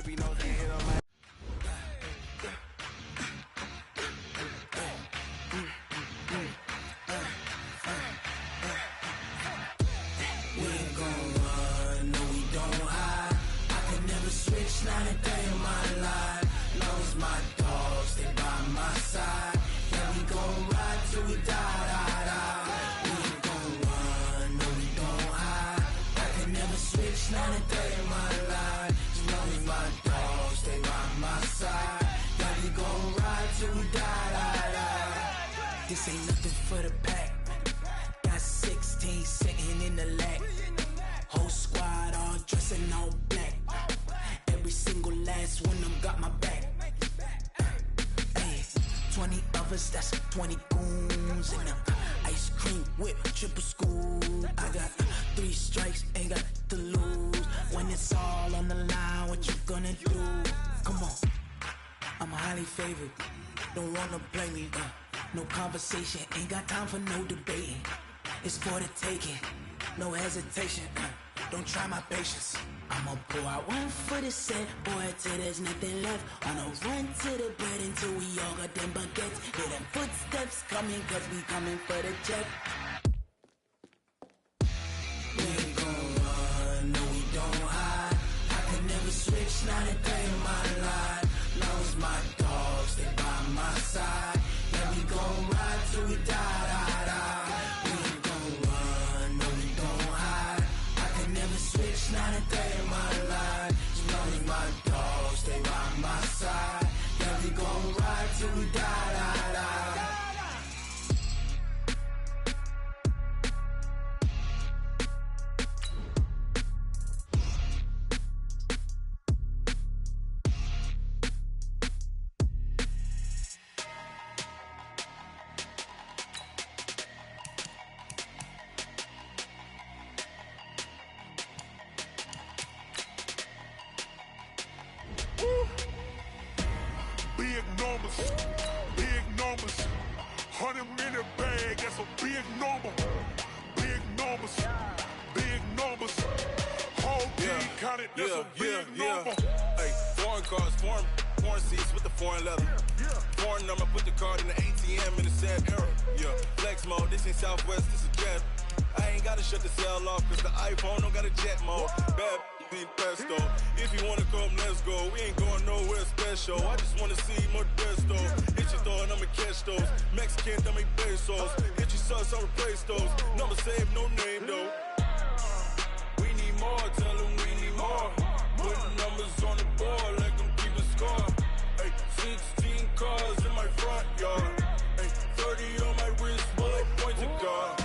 to be nosy and hit on my. We ain't gon' run, no we don't hide. I could never switch, not a day in my life. Long as my dogs stay by my side. Yeah, we gon' ride till we die, die, die. We ain't gon' run, no we don't hide. I could never switch, not a day in my life. As long as my dogs stay by my side. Yeah, we gon' ride till we die, die, die. This ain't nothing for the pack. Got 16 sitting in the lag. Whole squad all dressing all black. Every single last one of them got my back. Ay, 20 of us, that's 20 goons. And the ice cream whip, triple scoop. I got 3 strikes, ain't got to lose. When it's all on the line, what you gonna do? Come on, I'm highly favored. Don't wanna play me, no conversation, ain't got time for no debating. It's for the taking, no hesitation. Don't try my patience. I'ma pour out one for the set, boy, till there's nothing left. On a run to the bread until we all got them baguettes. Hear them footsteps coming, cause we coming for the check. We ain't gon' run, no we don't hide. I could never switch, not a day in my life. Long as my dogs stay by my side. Yeah, we gon' ride till we die, die, die. We ain't gon' run, no we don't hide. I could never switch, not a day in my life. As long as my dogs stay by my side. Yeah, we gon' ride till we die, die, die. Big numbers, big numbers. 100 in the bag, that's a big number. Big numbers, big numbers. Whole team counted, that's a big number. Hey, foreign cars, foreign seats with the foreign leather. Foreign number, put the card in the ATM in the sad era. Yeah, flex mode, this ain't Southwest, this is Jet. I ain't gotta shut the cell off, cause the iPhone don't got a jet mode. Bad need pesto. If you wanna come, let's go. We ain't going nowhere special. I just wanna see more Modesto. Hit your thought, I'ma catch those. Mexican, dummy pesos. Hit your sus, I'll replace those. Number saved, no name though. We need more, tell them we need more. Putting numbers on the board, like them keep a score. Hey, 16 cars in my front yard. Hey, 30 on my wrist, bullet point to God.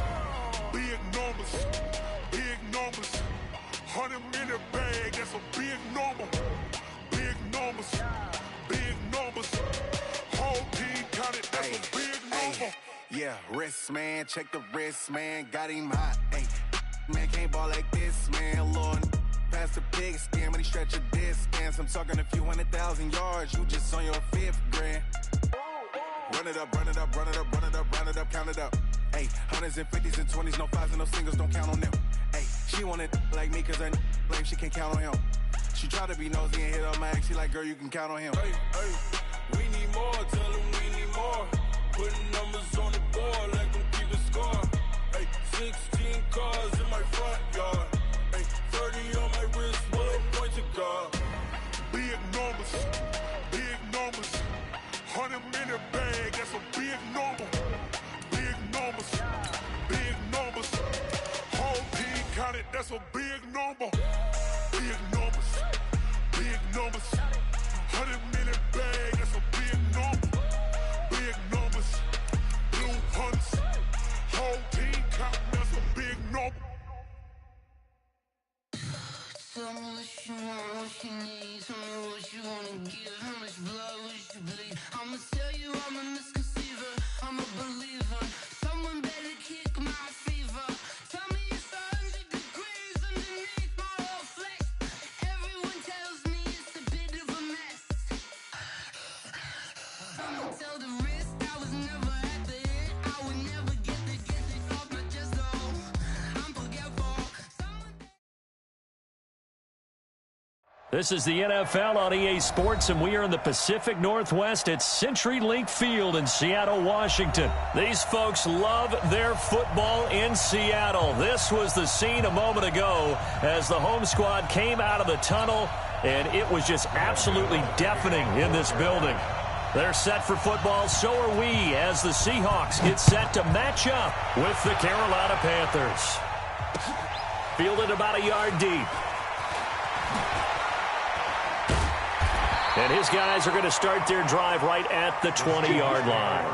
Big numbers, big numbers. 100 in the bag, that's a big number. Big numbers, big numbers. Whole team counted, that's a big number. Yeah, wrist man, check the wrist man, got him hot. Ay, man can't ball like this, man. Lord, past the big scam, but he stretch a distance. I'm talking a few 100,000 yards, you just on your 5th grand. Run it up, run it up, run it up, run it up, run it up, count it up. Ay, 100s and 50s and 20s, no 5s and no singles, don't count on them. Ay, she want it like me, cause her lame, she can't count on him. She try to be nosy and hit on my ex, she like, girl, you can count on him. Hey, hey, we need more, tell them we need more. Putting numbers on the board, like them keep a score. Hey, 16 cars in my front yard. Hey, 30 on my wrist, bullet point to God. Big numbers, big numbers. 100 in the bag, that's a big number. Big numbers, big numbers. Whole team counted, that's a big number. Big numbers, big numbers. 100 in the bag, that's a big number. Big numbers, blue hunts. Whole team counting, that's a big number. Tell me what you want, what you need. Tell me what you wanna give. How much blood would you bleed? I'ma tell you I'm a misconceiver. I'm a believer. Someone better kick my fever. Tell me it's 100 degrees underneath my whole flesh. Everyone tells me it's a bit of a mess. I'ma tell the risk I was never at the end. I would never get it off my chest though. I'm forgetful. This is the NFL on EA Sports, and we are in the Pacific Northwest at CenturyLink Field in Seattle, Washington. These folks love their football in Seattle. This was the scene a moment ago as the home squad came out of the tunnel, and it was just absolutely deafening in this building. They're set for football, so are we, as the Seahawks get set to match up with the Carolina Panthers. Fielded about a yard deep. And his guys are going to start their drive right at the 20-yard line.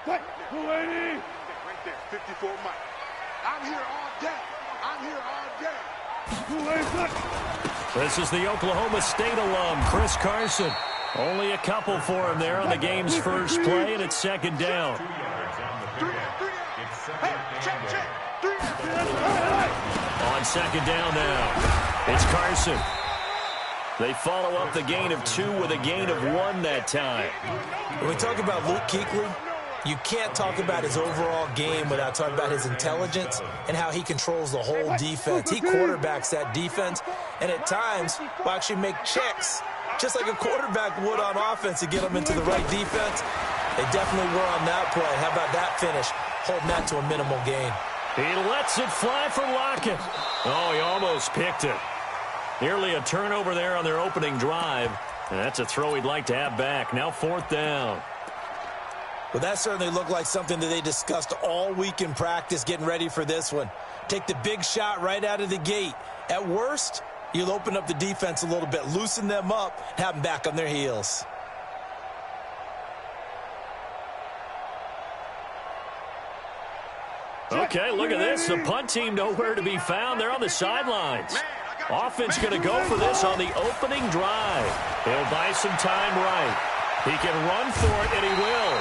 Right there, 54 Mike. I'm here all day. I'm here all day. This is the Oklahoma State alum, Chris Carson. Only a couple for him there on the game's first play, and it's second down. On second down now, it's Carson. They follow up the gain of 2 with a gain of 1 that time. When we talk about Luke Kuechly, you can't talk about his overall game without talking about his intelligence and how he controls the whole defense. He quarterbacks that defense, and at times will actually make checks, just like a quarterback would on offense to get them into the right defense. They definitely were on that play. How about that finish, holding that to a minimal gain? He lets it fly for Lockett. Oh, he almost picked it. Nearly a turnover there on their opening drive, and that's a throw he'd like to have back. Now 4th down. Well, that certainly looked like something that they discussed all week in practice getting ready for this one. Take the big shot right out of the gate. At worst, you'll open up the defense a little bit, loosen them up, have them back on their heels. Okay, look at this. The punt team nowhere to be found. They're on the sidelines. Offense going to go for this on the opening drive. He'll buy some time right. He can run for it, and he will.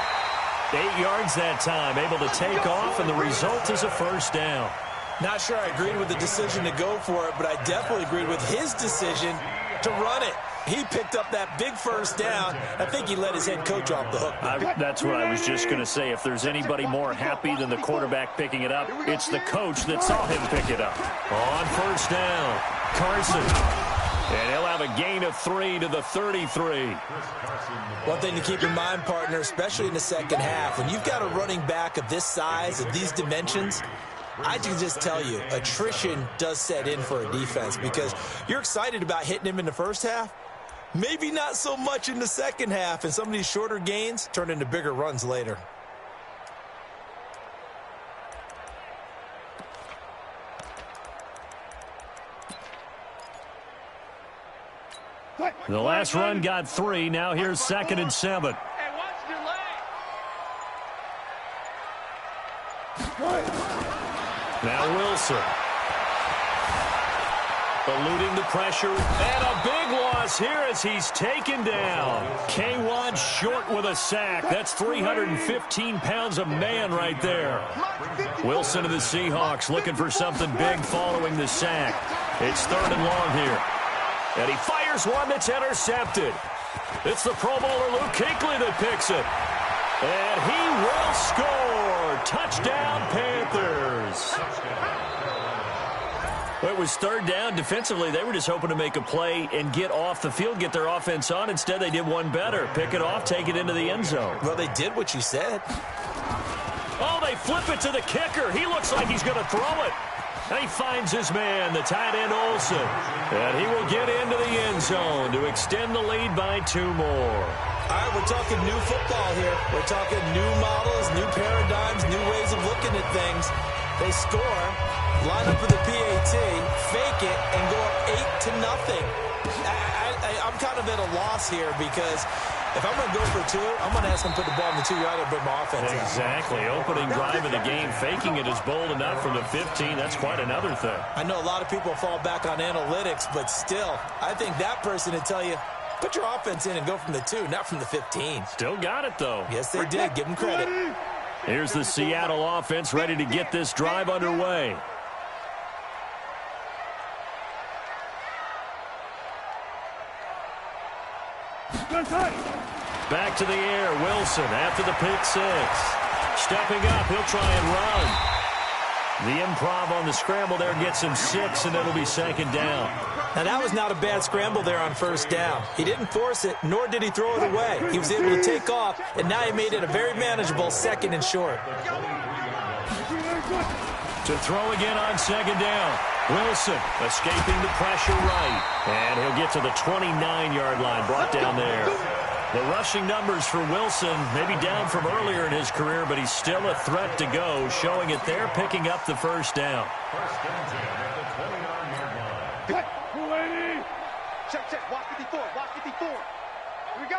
8 yards that time, able to take off, and the result is a first down. Not sure I agreed with the decision to go for it, but I definitely agreed with his decision to run it. He picked up that big first down. I think he let his head coach off the hook. That's what I was just going to say. If there's anybody more happy than the quarterback picking it up, it's the coach that saw him pick it up. On first down, Carson. And he'll have a gain of 3 to the 33. One thing to keep in mind, partner, especially in the second half, when you've got a running back of this size, of these dimensions, I can just tell you, attrition does set in for a defense because you're excited about hitting him in the first half. Maybe not so much in the second half, and some of these shorter gains turn into bigger runs later. The last run got 3. Now here's 2nd and 7. Now Wilson. Eluding the pressure. And a big loss here as he's taken down. K1 short with a sack. That's 315 pounds of man right there. Wilson of the Seahawks looking for something big following the sack. It's 3rd and long here. And he fires one that's intercepted. It's the Pro Bowler Luke Kuechly that picks it. And he will score. Touchdown, Panthers. It was 3rd down. Defensively, they were just hoping to make a play and get off the field, get their offense on. Instead, they did one better. Pick it off, take it into the end zone. Well, they did what you said. Oh, they flip it to the kicker. He looks like he's going to throw it. And he finds his man, the tight end Olsen. And he will get into the end zone to extend the lead by 2 more. All right, we're talking new football here. We're talking new models, new paradigms, new ways of looking at things. They score, line up for the PAT, fake it, and go up 8-0. I'm kind of at a loss here because if I'm going to go for 2, I'm going to ask him to put the ball in the 2-yard and bring my offense out. Exactly. Opening drive of the game, faking it is bold enough from the 15. That's quite another thing. I know a lot of people fall back on analytics, but still, I think that person would tell you, put your offense in and go from the 2, not from the 15. Still got it, though. Yes, they did. Give them credit. Here's the Seattle offense ready to get this drive underway. Back to the air, Wilson after the pick six. Stepping up, he'll try and run. The improv on the scramble there gets him 6, and it'll be second down. Now, that was not a bad scramble there on first down. He didn't force it, nor did he throw it away. He was able to take off, and now he made it a very manageable second and short. To throw again on second down. Wilson escaping the pressure right. And he'll get to the 29-yard line, brought down there. The rushing numbers for Wilson maybe down from earlier in his career, but he's still a threat to go, showing it there, picking up the first down. Check. Watch 54. Here we go.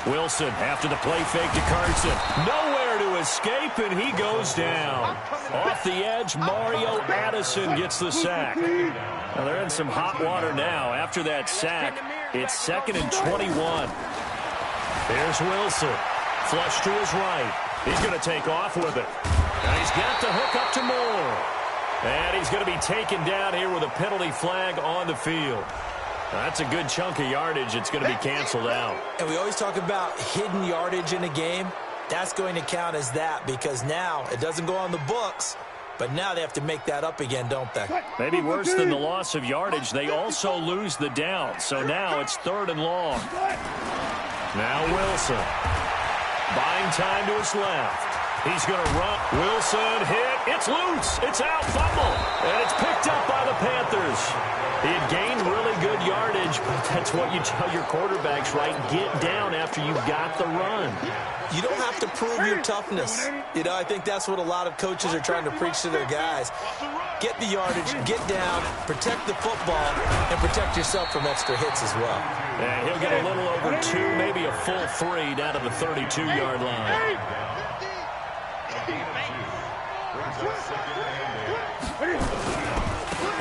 Wilson after the play fake to Carson. Nowhere to escape, and he goes down. Off the edge, Mario Addison gets the sack. Now they're in some hot water now. After that sack, it's 2nd and 21. Here's Wilson. Flush to his right. He's going to take off with it. And he's got the hook up to Moore. And he's going to be taken down here with a penalty flag on the field. That's a good chunk of yardage. It's going to be canceled out. And we always talk about hidden yardage in a game. That's going to count as that because now it doesn't go on the books, but now they have to make that up again, don't they? Maybe worse than the loss of yardage, they also lose the down. So now it's 3rd and long. Now Wilson. Buying time to his left. He's going to run. Wilson hit. It's loose. It's out. Fumble. And it's picked up by the Panthers. He had gained really good yardage, but that's what you tell your quarterbacks, right? Get down after you've got the run. You don't have to prove your toughness. You know, I think that's what a lot of coaches are trying to preach to their guys. Get the yardage, get down, protect the football, and protect yourself from extra hits as well. And he'll get a little over 2, maybe a full 3 down to the 32-yard line.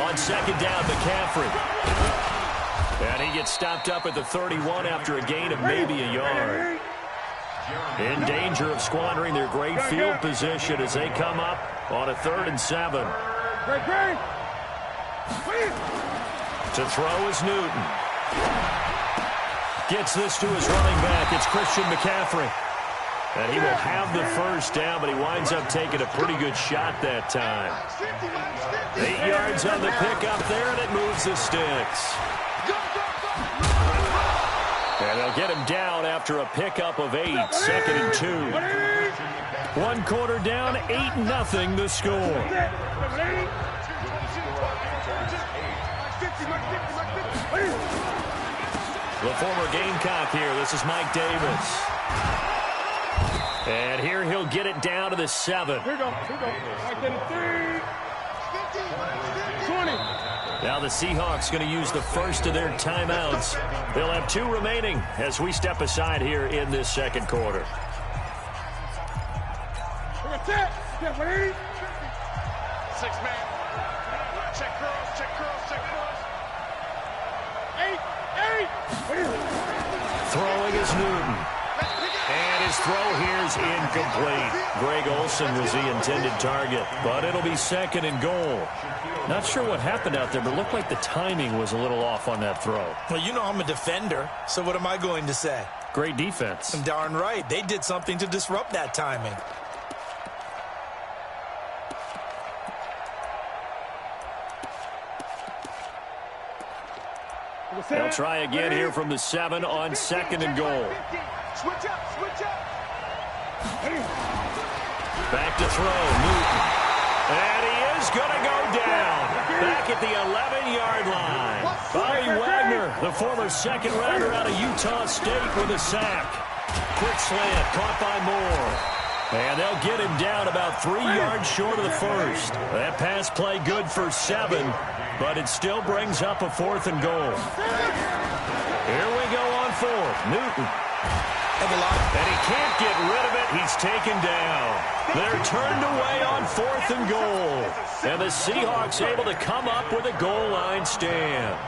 On second down, McCaffrey. And he gets stopped up at the 31 after a gain of maybe a yard. In danger of squandering their great field position as they come up on a 3rd and 7. To throw is Newton. Gets this to his running back. It's Christian McCaffrey. And he will have the first down, but he winds up taking a pretty good shot that time. 8 yards on the pickup there, and it moves the sticks. And they'll get him down after a pickup of 8, 2nd and 2. 1 quarter down, 8-0 the score. The former Gamecock here. This is Mike Davis. And here he'll get it down to the 7. Here we go. 3, 20. Now the Seahawks going to use the first of their timeouts. They'll have 2 remaining as we step aside here in this second quarter. Check. 6-man. Check curls. 8. Throwing is Newton. And his throw here is incomplete. Greg Olsen was the intended target, but it'll be 2nd and goal. Not sure what happened out there, but it looked like the timing was a little off on that throw. Well, you know I'm a defender, so what am I going to say? Great defense. I'm darn right. They did something to disrupt that timing. They'll try again here from the 7 on 2nd and goal. Switch up. Back to throw, Newton. And he is going to go down. Back at the 11-yard line. Bobby Wagner, the former second-rounder out of Utah State with a sack. Quick slant, caught by Moore. And they'll get him down about 3 yards short of the first. That pass play good for 7, but it still brings up a 4th and goal. Here we go on 4th. Newton. And he can't get rid of it. He's taken down. They're turned away on 4th and goal. And the Seahawks able to come up with a goal line stand.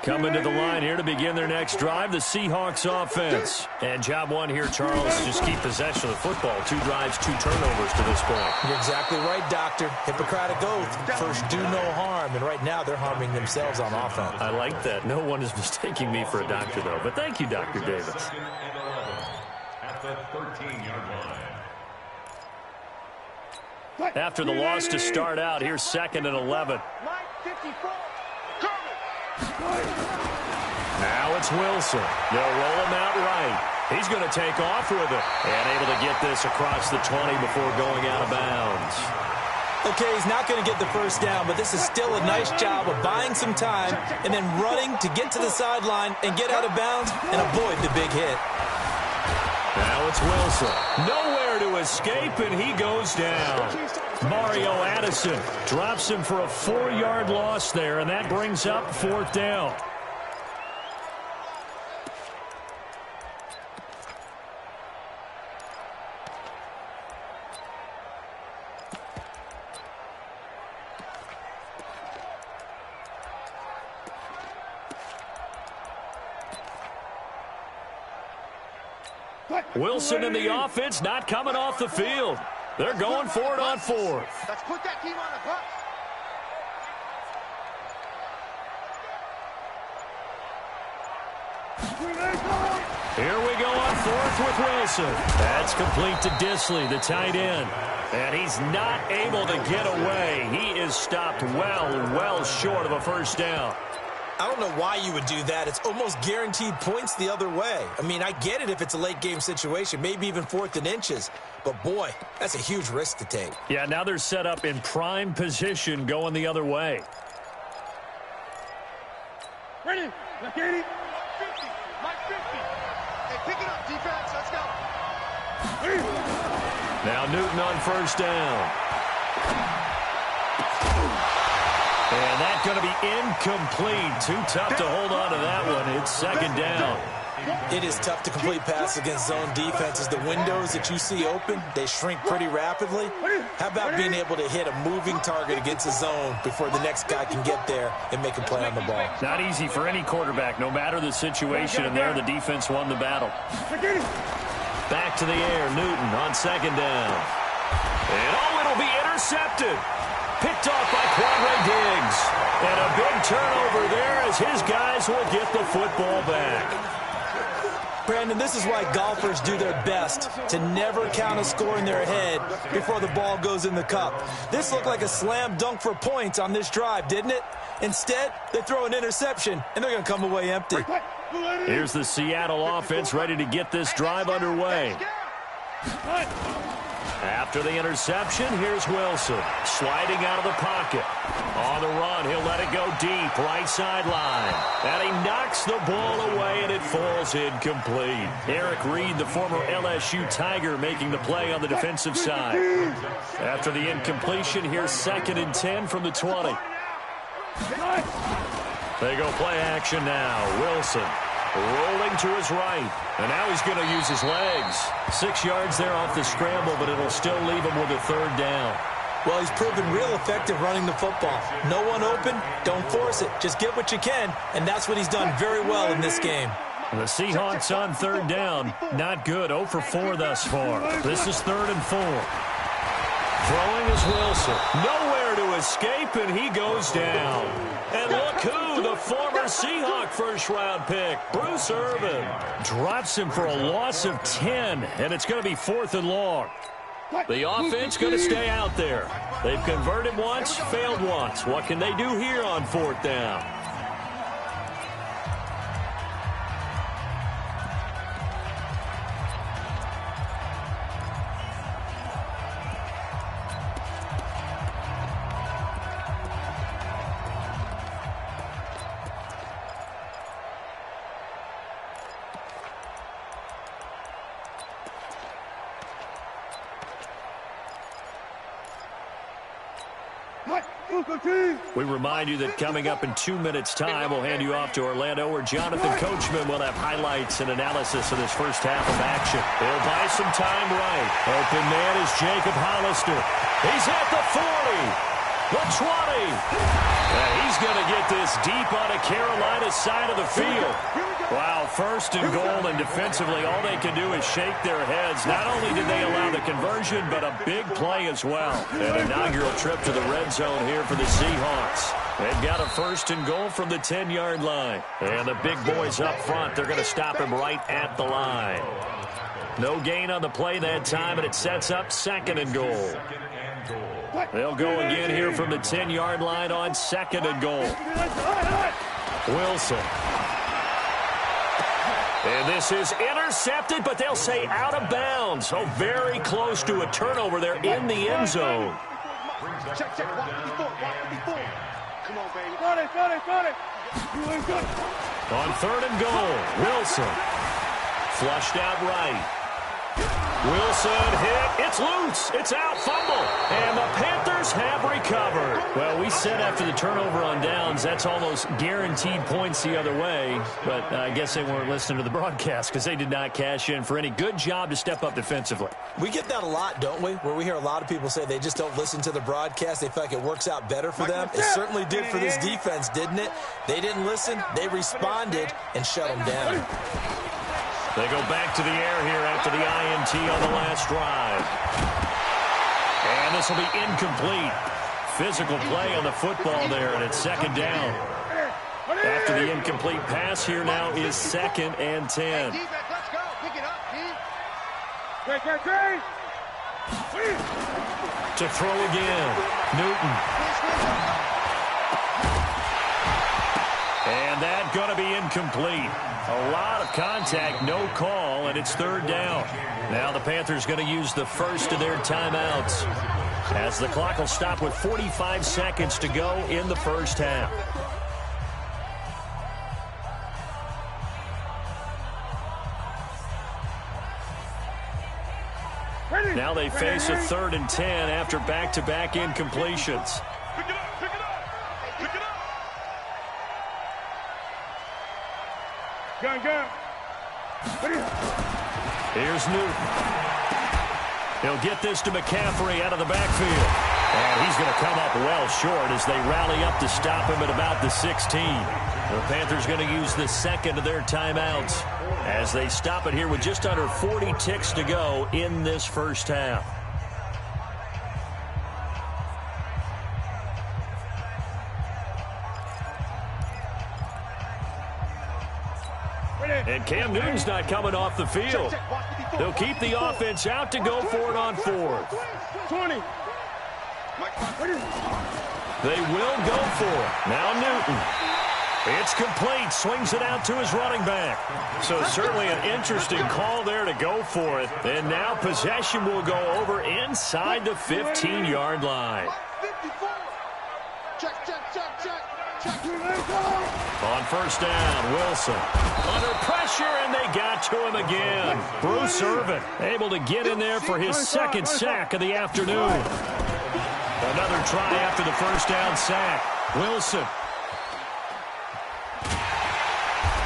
Coming to the line here to begin their next drive, the Seahawks offense. And job one here, Charles, just keep possession of the football. 2 drives, 2 turnovers to this point. You're exactly right, Doctor. Hippocratic oath. First, do no harm. And right now, they're harming themselves on offense. I like that. No one is mistaking me for a doctor, though. But thank you, Dr. Davis. At the 13-yard line. After the loss to start out, here's 2nd and 11. Now it's Wilson. They'll roll him out right. He's going to take off with it. And able to get this across the 20 before going out of bounds. Okay, he's not going to get the first down, but this is still a nice job of buying some time and then running to get to the sideline and get out of bounds and avoid the big hit. Now it's Wilson. Nowhere to escape, and he goes down. Mario Addison drops him for a 4-yard loss there, and that brings up 4th down. Wilson and the offense not coming off the field. They're going for it on 4th. Let's put that team on the bus. Here we go on 4th with Wilson. That's complete to Disley, the tight end. And he's not able to get away. He is stopped well short of a first down. I don't know why you would do that. It's almost guaranteed points the other way. I mean, I get it if it's a late-game situation, maybe even 4th and inches. But, boy, that's a huge risk to take. Yeah, now they're set up in prime position going the other way. Ready? Look, 80. Mike 50. Mike 50. Hey, pick it up, defense. Let's go. Now Newton on first down. And that's going to be incomplete. Too tough to hold on to that one. It's 2nd down. It is tough to complete pass against zone defenses. The windows that you see open, they shrink pretty rapidly. How about being able to hit a moving target against a zone before the next guy can get there and make a play on the ball? Not easy for any quarterback, no matter the situation. And there, the defense won the battle. Back to the air, Newton on 2nd down. And, it'll be intercepted. Picked off by Quadre Diggs. And a big turnover there as his guys will get the football back. Brandon, this is why golfers do their best to never count a score in their head before the ball goes in the cup. This looked like a slam dunk for points on this drive, didn't it? Instead, they throw an interception, and they're going to come away empty. Here's the Seattle offense ready to get this drive underway. After the interception, here's Wilson sliding out of the pocket. On the run, he'll let it go deep, right sideline. And he knocks the ball away, and it falls incomplete. Eric Reed, the former LSU Tiger, making the play on the defensive side. After the incompletion, here's 2nd and 10 from the 20. They go play action now. Wilson rolling to his right. And now he's going to use his legs. 6 yards there off the scramble, but it'll still leave him with a 3rd down. Well, he's proven real effective running the football. No one open, don't force it. Just get what you can, and that's what he's done very well in this game. The Seahawks on 3rd down. Not good. 0 for 4 thus far. This is 3rd and 4. Throwing is Wilson. Nowhere to escape, and he goes down. And look who, the former Seahawk first-round pick, Bruce Irvin, drops him for a loss of 10, and it's going to be 4th and long. The offense going to stay out there. They've converted once, failed once. What can they do here on 4th down? We remind you that coming up in 2 minutes' time, we'll hand you off to Orlando, where Jonathan Coachman will have highlights and analysis of this first half of action. He'll buy some time right. Open man is Jacob Hollister. He's at the 40. The 20. And he's going to get this deep on the Carolina side of the field. Wow, first and goal, and defensively all they can do is shake their heads. Not only did they allow the conversion, but a big play as well. An inaugural trip to the red zone here for the Seahawks. They've got a first and goal from the 10-yard line. And the big boys up front, they're going to stop him right at the line. No gain on the play that time, and it sets up second and goal. They'll go again here from the 10-yard line on second and goal. Wilson. And this is intercepted, but they'll say out of bounds. So very close to a turnover there in the end zone. Check, walk. Come on, baby. Got it. You ain't good. On third and goal, Wilson. Flushed out right. Wilson hit. It's loose. It's out. Fumble. And the Panthers have recovered. Well, we said after the turnover on downs, that's almost guaranteed points the other way. But I guess they weren't listening to the broadcast because they did not cash in for any good job to step up defensively. We get that a lot, don't we? Where we hear a lot of people say they just don't listen to the broadcast. They feel like it works out better for them. It certainly did for this defense, didn't it? They didn't listen. They responded and shut them down. They go back to the air here after the INT on the last drive. And this will be incomplete. Physical play on the football there, and it's second down. After the incomplete pass, here now is second and 10. Let's go. Pick it up, D. To throw again, Newton. And that going to be incomplete. A lot of contact, no call, and it's third down. Now the Panthers going to use the first of their timeouts, as the clock will stop with 45 seconds to go in the first half. Now they face a third and 10 after back-to-back incompletions. Gun. Here's Newton. He'll get this to McCaffrey out of the backfield. And he's going to come up well short as they rally up to stop him at about the 16. The Panthers going to use the second of their timeouts as they stop it here with just under 40 ticks to go in this first half. And Cam Newton's not coming off the field. They'll keep the offense out to go for it on fourth. 20. They will go for it. Now Newton. It's complete. Swings it out to his running back. So certainly an interesting call there to go for it. And now possession will go over inside the 15-yard line. Check. On first down, Wilson. Under pressure, and they got to him again. Bruce Irvin able to get in there for his second sack of the afternoon. Another try after the first down sack. Wilson.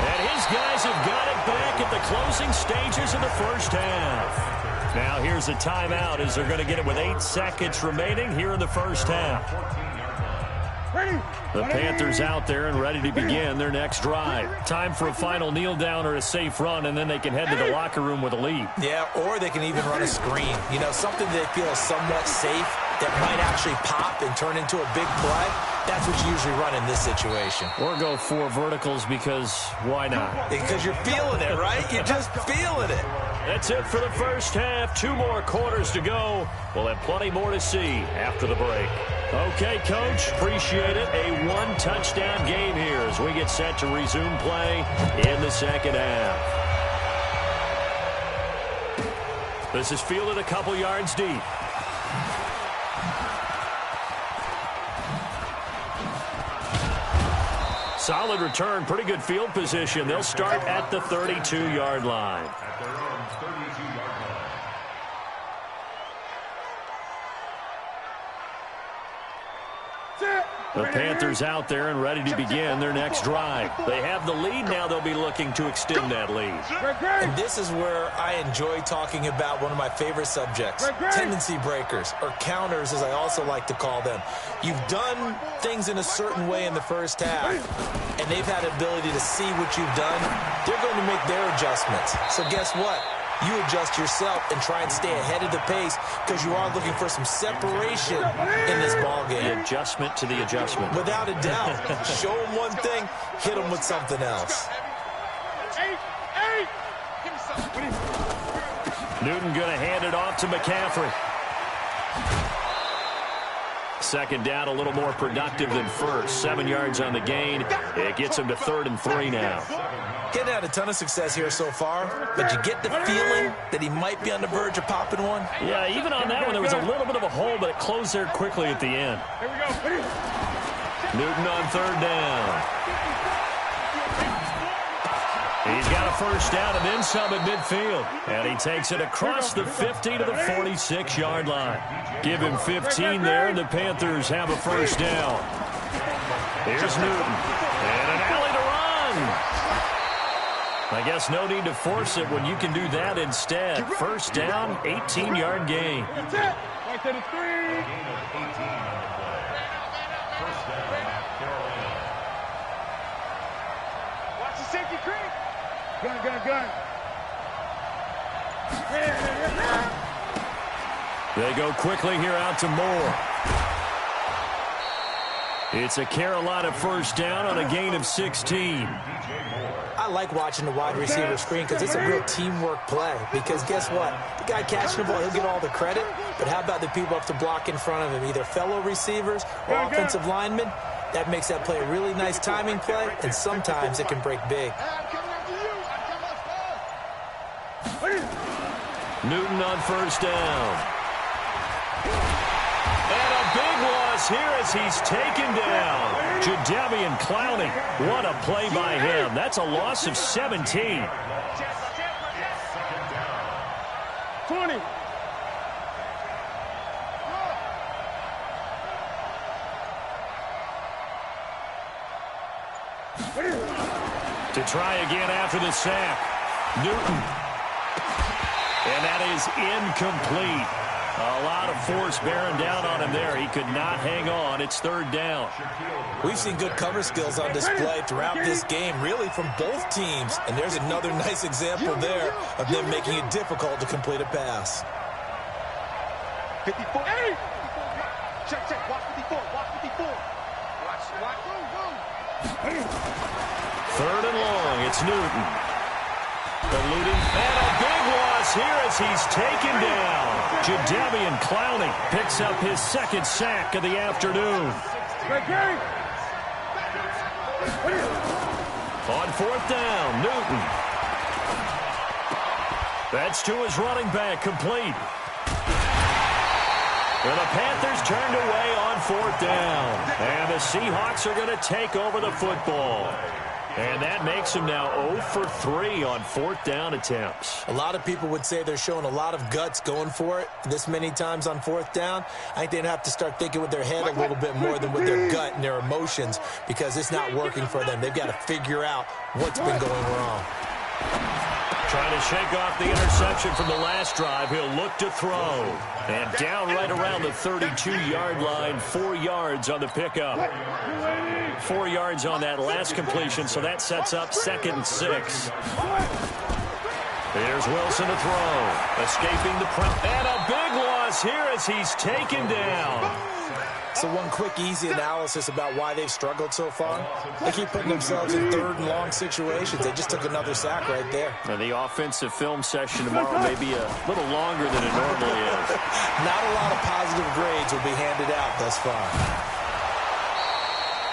And his guys have got it back at the closing stages of the first half. Now here's a timeout as they're going to get it with 8 seconds remaining here in the first half. The Panthers out there and ready to begin their next drive. Time for a final kneel down or a safe run, and then they can head to the locker room with a lead. Yeah, or they can even run a screen. You know, something they feel is somewhat safe that might actually pop and turn into a big play. That's what you usually run in this situation. Or go 4 verticals because why not? Because you're feeling it, right? You're just feeling it. That's it for the first half. 2 more quarters to go. We'll have plenty more to see after the break. Okay, Coach, appreciate it. A 1-touchdown game here as we get set to resume play in the second half. This is fielded a couple yards deep. Solid return, pretty good field position. They'll start at the 32-yard line. At their own 32-yard line. The Panthers out there and ready to begin their next drive. They have the lead now. They'll be looking to extend that lead. And this is where I enjoy talking about one of my favorite subjects, tendency breakers, or counters as I also like to call them. You've done things in a certain way in the first half, and they've had the ability to see what you've done. They're going to make their adjustments. So guess what? You adjust yourself and try and stay ahead of the pace because you are looking for some separation in this ball game. The adjustment to the adjustment. Without a doubt. Show them one thing, hit them with something else. Newton going to hand it off to McCaffrey. Second down, a little more productive than first. 7 yards on the gain. It gets him to 3rd and 3 now. Getting had a ton of success here so far, but you get the feeling that he might be on the verge of popping one. Yeah, even on that one, there was a little bit of a hole, but it closed there quickly at the end. Here we go. Newton on 3rd down. He's got a first down and then some at midfield. And he takes it across the 50 to the 46-yard line. Give him 15 there, and the Panthers have a first down. Here's Newton. And an alley to run. I guess no need to force it when you can do that instead. First down, 18-yard gain. That's it. Right to the 3. Watch the safety creep. Gun. They go quickly here out to Moore. It's a Carolina first down on a gain of 16. I like watching the wide receiver screen because it's a real teamwork play. Because guess what? The guy catching the ball, he'll get all the credit. But how about the people up to block in front of him, either fellow receivers or offensive linemen? That makes that play a really nice timing play, and sometimes it can break big. Newton on first down. And a big loss here as he's taken down. Jadeveon Clowney. What a play by him. That's a loss of 17. 20. To try again after the sack. Newton. And that is incomplete. A lot of force bearing down on him there. He could not hang on. It's 3rd down. We've seen good cover skills on display throughout this game, really from both teams. And there's another nice example there of them making it difficult to complete a pass. 54. Check. Watch 54. Watch. 3rd and long. It's Newton. Eluding. And a big loss here as he's taken down. Jadeveon Clowney picks up his 2nd sack of the afternoon. On 4th down, Newton. That's to his running back, complete. And the Panthers turned away on 4th down. And the Seahawks are going to take over the football. And that makes them now 0 for 3 on 4th down attempts. A lot of people would say they're showing a lot of guts going for it this many times on 4th down. I think they'd have to start thinking with their head a little bit more than with their gut and their emotions because it's not working for them. They've got to figure out what's been going wrong. Trying to shake off the interception from the last drive. He'll look to throw. And down right around the 32-yard line, 4 yards on the pickup. 4 yards on that last completion, so that sets up 2nd and 6. Here's Wilson to throw. Escaping the pressure. And a big loss here as he's taken down. So one quick, easy analysis about why they've struggled so far. They keep putting themselves in 3rd and long situations. They just took another sack right there. Now the offensive film session tomorrow may be a little longer than it normally is. Not a lot of positive grades will be handed out thus far.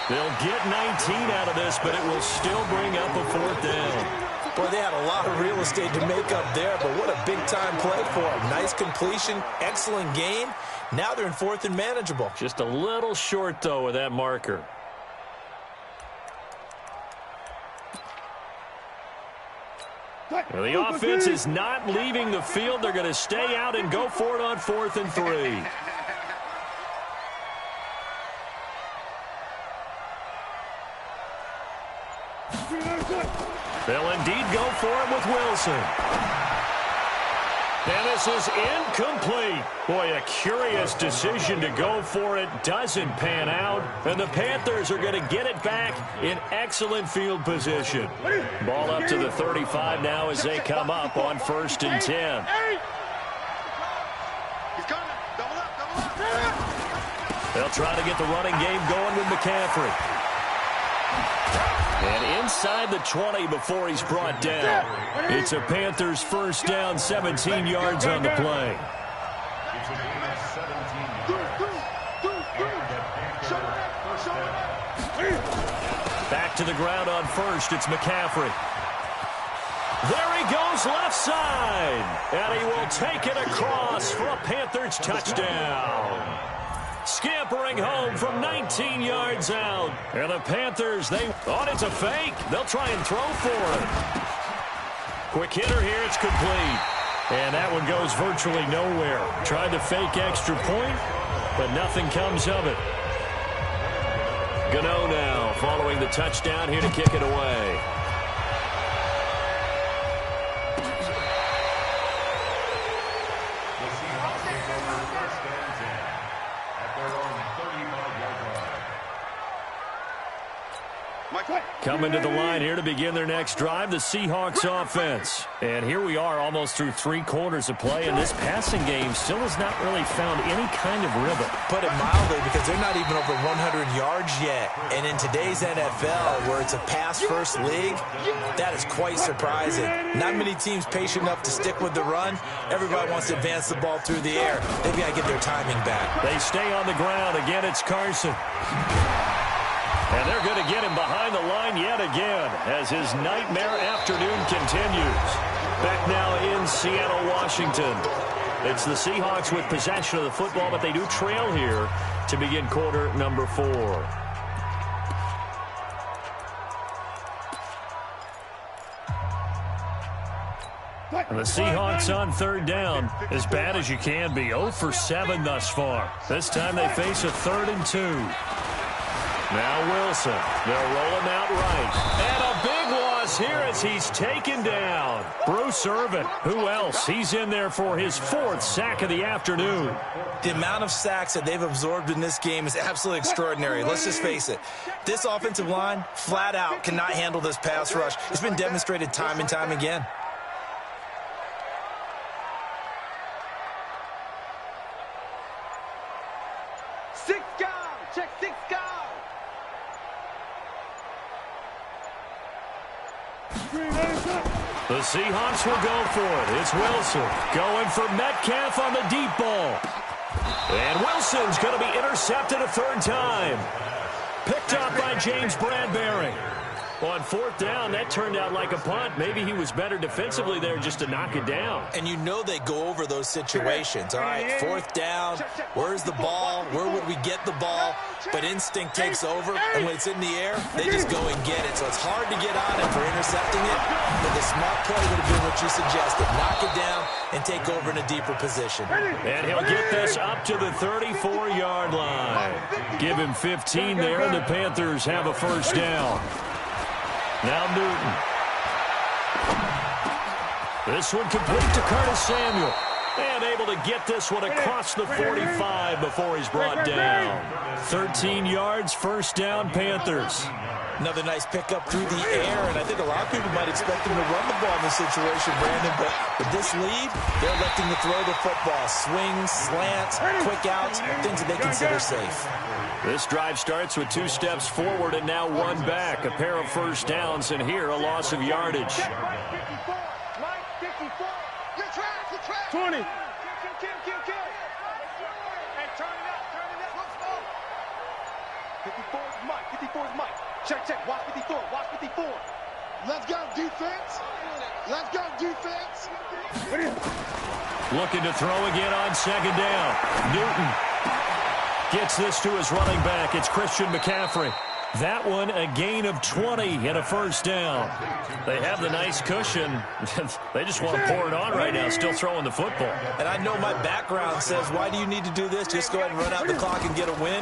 They'll get 19 out of this, but it will still bring up a 4th down. Boy, they had a lot of real estate to make up there, but what a big-time play for them. Nice completion, excellent gain. Now they're in 4th and manageable. Just a little short, though, with that marker. Well, the offense is not leaving the field. They're going to stay out and go for it on 4th and 3. They'll indeed go for it with Wilson. And this is incomplete. Boy, a curious decision to go for it. Doesn't pan out. And the Panthers are going to get it back in excellent field position. Ball up to the 35 now as they come up on 1st and 10. They'll try to get the running game going with McCaffrey. And inside the 20 before he's brought down. It's a Panthers 1st down, 17 yards on the play. Back to the ground on 1st. It's McCaffrey. There he goes left side. And he will take it across for a Panthers touchdown. Scampering home from 19 yards out. And the Panthers, they thought it's a fake. They'll try and throw for it. Quick hitter here. It's complete. And that one goes virtually nowhere. Tried to fake extra point, but nothing comes of it. Gano now following the touchdown here to kick it away. Coming to the line here to begin their next drive, the Seahawks offense. And here we are almost through 3 quarters of play, and this passing game still has not really found any kind of rhythm. Put it mildly, because they're not even over 100 yards yet. And in today's NFL, where it's a pass-first league, that is quite surprising. Not many teams patient enough to stick with the run. Everybody wants to advance the ball through the air. They've got to get their timing back. They stay on the ground. Again, it's Carson. And they're going to get him behind the line yet again as his nightmare afternoon continues. Back now in Seattle, Washington. It's the Seahawks with possession of the football, but they do trail here to begin quarter number 4. And the Seahawks on 3rd down, as bad as you can be. 0 for 7 thus far. This time they face a 3rd and 2. Now Wilson. They'll roll him out right. And a big loss here as he's taken down. Bruce Irvin. Who else? He's in there for his 4th sack of the afternoon. The amount of sacks that they've absorbed in this game is absolutely extraordinary. Let's just face it. This offensive line, flat out, cannot handle this pass rush. It's been demonstrated time and time again. The Seahawks will go for it. It's Wilson going for Metcalf on the deep ball. And Wilson's going to be intercepted a 3rd time. Picked up by James Bradbury. On 4th down, that turned out like a punt. Maybe he was better defensively there just to knock it down. And you know they go over those situations. All right, 4th down, where's the ball? Where would we get the ball? But instinct takes over, and when it's in the air, they just go and get it. So it's hard to get on it for intercepting it, but the smart play would have been what you suggested. Knock it down and take over in a deeper position. And he'll get this up to the 34-yard line. Give him 15 there, and the Panthers have a 1st down. Now Newton. This one complete to Curtis Samuel. And able to get this one across the 45 before he's brought down. 13 yards, 1st down, Panthers. Another nice pickup through the air, and I think a lot of people might expect him to run the ball in this situation, Brandon, but with this lead, they're electing to throw the football. Swings, slants, quick outs, things that they consider safe. This drive starts with 2 steps forward and now 1 back. A pair of 1st downs, and here a loss of yardage. 20. And turn it up. 54 is Mike. 54 is Mike. Check. Watch 54. Watch 54. Let's go, defense. Let's go, defense. Looking to throw again on 2nd down. Newton gets this to his running back. It's Christian McCaffrey. That one a gain of 20 and a 1st down. They have the nice cushion. They just want to pour it on right now, still throwing the football. And I know my background says, why do you need to do this? Just go ahead and run out the clock and get a win.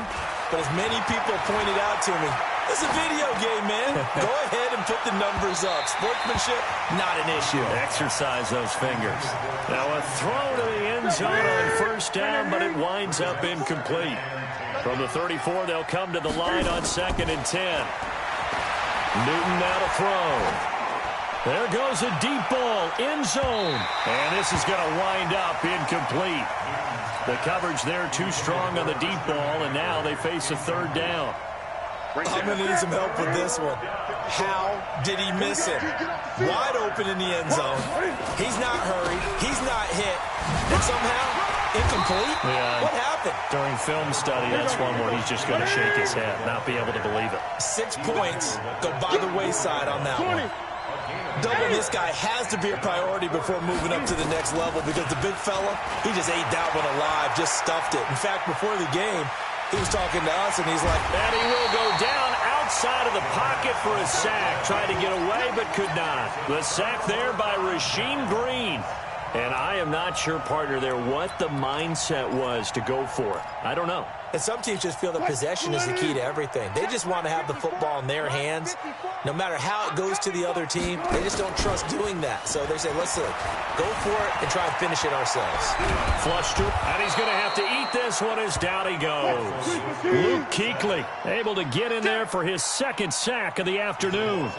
But as many people pointed out to me, It's a video game, man. Go ahead and put the numbers up. Sportsmanship, not an issue. Exercise those fingers. Now a throw to the end zone on first down, but it winds up incomplete. From the 34, they'll come to the line on 2nd and 10. Newton now to throw. There goes a deep ball, end zone. And this is going to wind up incomplete. The coverage there too strong on the deep ball, and now they face a 3rd down. I'm going to need some help with this one. How did he miss it? Wide open in the end zone. He's not hurried. He's not hit. And somehow, incomplete? Yeah. What happened? During film study, that's one where he's just going to shake his head, not be able to believe it. 6 points go by the wayside on that one. Doubling this guy has to be a priority before moving up to the next level because the big fella, he just ate that one alive, just stuffed it. In fact, before the game, he was talking to us, and he's like, and he will go down outside of the pocket for a sack. Tried to get away, but could not. The sack there by Rasheem Green. And I am not sure, partner, there what the mindset was to go for it. I don't know. And some teams just feel that possession is the key to everything. They just want to have the football in their hands. No matter how it goes to the other team, they just don't trust doing that. So they say, listen, go for it and try and finish it ourselves. Flushed it, and he's going to have to eat this one as down he goes. Luke Kuechly able to get in there for his 2nd sack of the afternoon.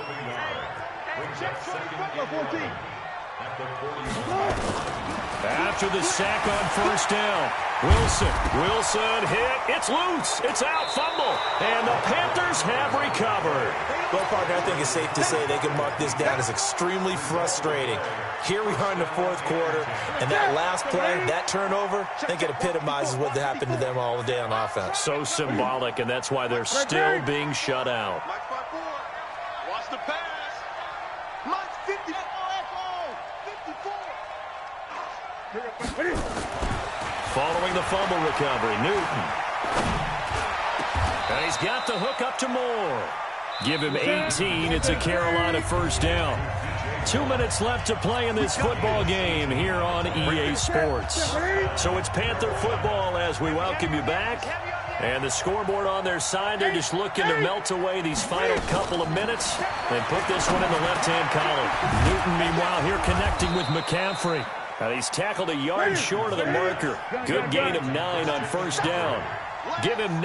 After the sack on first down, Wilson hit. It's loose. It's out. Fumble. And the Panthers have recovered. Well, partner, I think it's safe to say they can mark this down as extremely frustrating. Here we are in the 4th quarter, and that last play, that turnover, I think it epitomizes what happened to them all day on offense. So symbolic, and that's why they're still being shut out. Watch the pass. Mike 54. Following the fumble recovery, Newton. And he's got the hook up to Moore. Give him 18. It's a Carolina first down. 2 minutes left to play in this football game here on EA Sports. So it's Panther football as we welcome you back. And the scoreboard on their side, they're just looking to melt away these final couple of minutes and put this one in the left-hand column. Newton, meanwhile, here connecting with McCaffrey. And he's tackled a yard short of the marker. Good gain of 9 on first down. Give him 9.